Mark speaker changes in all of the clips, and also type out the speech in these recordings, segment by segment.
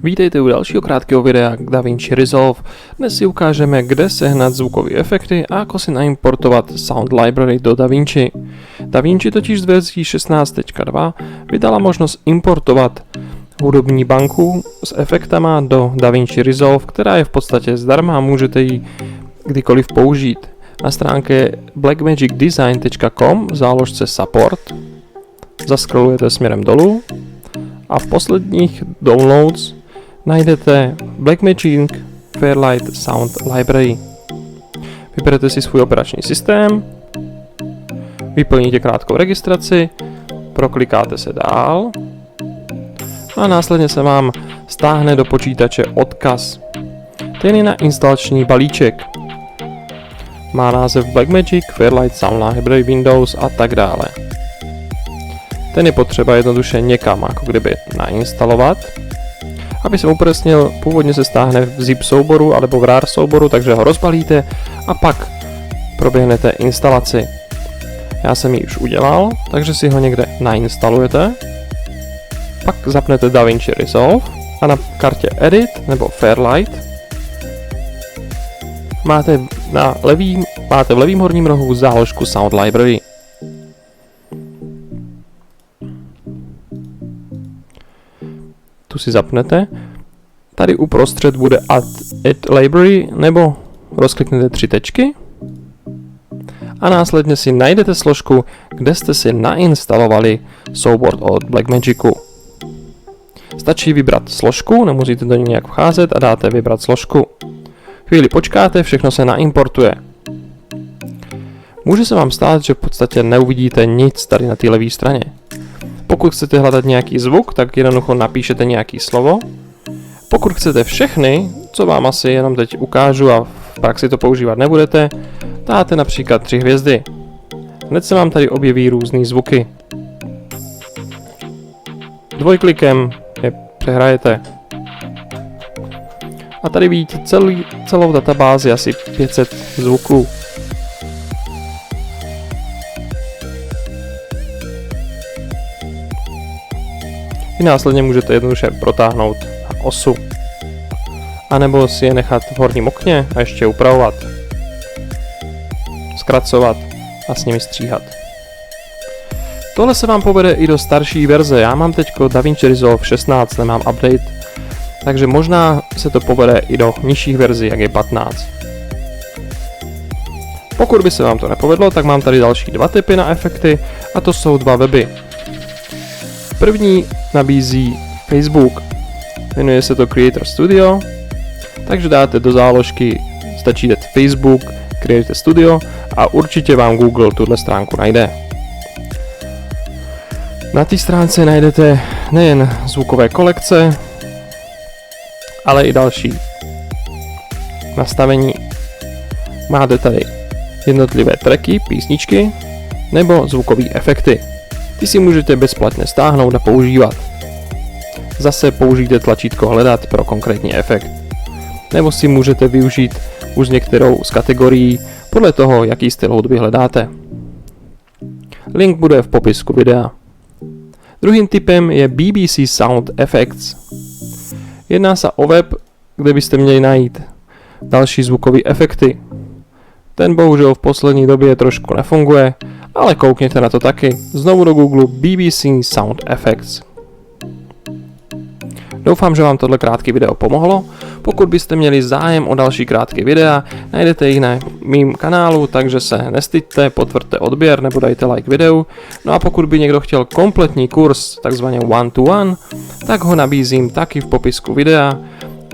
Speaker 1: Vítejte u dalšího krátkého videa k DaVinci Resolve. Dnes si ukážeme, kde sehnat zvukové efekty a ako si naimportovat Sound Library do DaVinci. DaVinci totiž z verzí 16.2 vydala možnost importovat hudební banku s efektama do DaVinci Resolve, která je v podstatě zdarma a můžete ji kdykoliv použít. Na stránce blackmagicdesign.com v záložce Support zaskrolujete směrem dolů a v posledních downloads najdete Blackmagic Fairlight Sound Library. Vyberete si svůj operační systém, vyplníte krátkou registraci, proklikáte se dál a následně se vám stáhne do počítače odkaz. Ten je na instalační balíček. Má název Blackmagic Fairlight Sound Library Windows a tak dále. Ten je potřeba jednoduše někam jako kdyby nainstalovat. Aby jsem upresnil, původně se stáhne v zip souboru alebo v RAR souboru, takže ho rozbalíte a pak proběhnete instalaci. Já jsem ji už udělal, takže si ho někde nainstalujete. Pak zapnete DaVinci Resolve a na kartě Edit nebo Fairlight máte v levém horním rohu záložku Sound Library. Tu si zapnete. Tady uprostřed bude Add Library nebo rozkliknete 3 tečky a následně si najdete složku, kde jste si nainstalovali soubor od Blackmagicu. Stačí vybrat složku, nemusíte do ní nějak vcházet a dáte vybrat složku. Chvíli počkáte, všechno se naimportuje. Může se vám stát, že v podstatě neuvidíte nic tady na té levé straně. Pokud chcete hledat nějaký zvuk, tak jednoducho napíšete nějaký slovo. Pokud chcete všechny, co vám asi jenom teď ukážu a v praxi to používat nebudete, dáte například 3 hvězdy. Hned se vám tady objeví různý zvuky. Dvojklikem je přehrajete. A tady vidíte celou databázi asi 500 zvuků. Vy následně můžete jednoduše protáhnout na osu. A nebo si je nechat v horním okně a ještě upravovat. Zkracovat a s nimi stříhat. Tohle se vám povede i do starší verze. Já mám teď DaVinci Resolve 16, nemám update. Takže možná se to povede i do nižších verzí, jak je 15. Pokud by se vám to nepovedlo, tak mám tady další 2 typy na efekty a to jsou 2 weby. První nabízí Facebook, jmenuje se to Creator Studio, takže dáte do záložky, stačí dát Facebook, Creator Studio a určitě vám Google tuhle stránku najde. Na té stránce najdete nejen zvukové kolekce, ale i další nastavení. Máte tady jednotlivé tracky, písničky nebo zvukové efekty. Ty si můžete bezplatně stáhnout a používat. Zase použijte tlačítko hledat pro konkrétní efekt. Nebo si můžete využít už některou z kategorií podle toho, jaký styl hudby hledáte. Link bude v popisku videa. Druhým typem je BBC Sound Effects. Jedná se o web, kde byste měli najít další zvukové efekty. Ten bohužel v poslední době trošku nefunguje, ale koukněte na to taky. Znovu do Google BBC Sound Effects. Doufám, že vám tohle krátké video pomohlo. Pokud byste měli zájem o další krátké videa, najdete jich na mým kanálu, takže se nestyďte, potvrďte odběr nebo dajte like videu. No a pokud by někdo chtěl kompletní kurz, takzvaně one-to-one, tak ho nabízím taky v popisku videa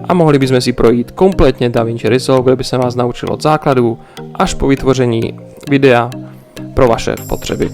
Speaker 1: a mohli bychom si projít kompletně DaVinci Resolve, kde by se vás naučil od základů až po vytvoření videa pro vaše potřeby.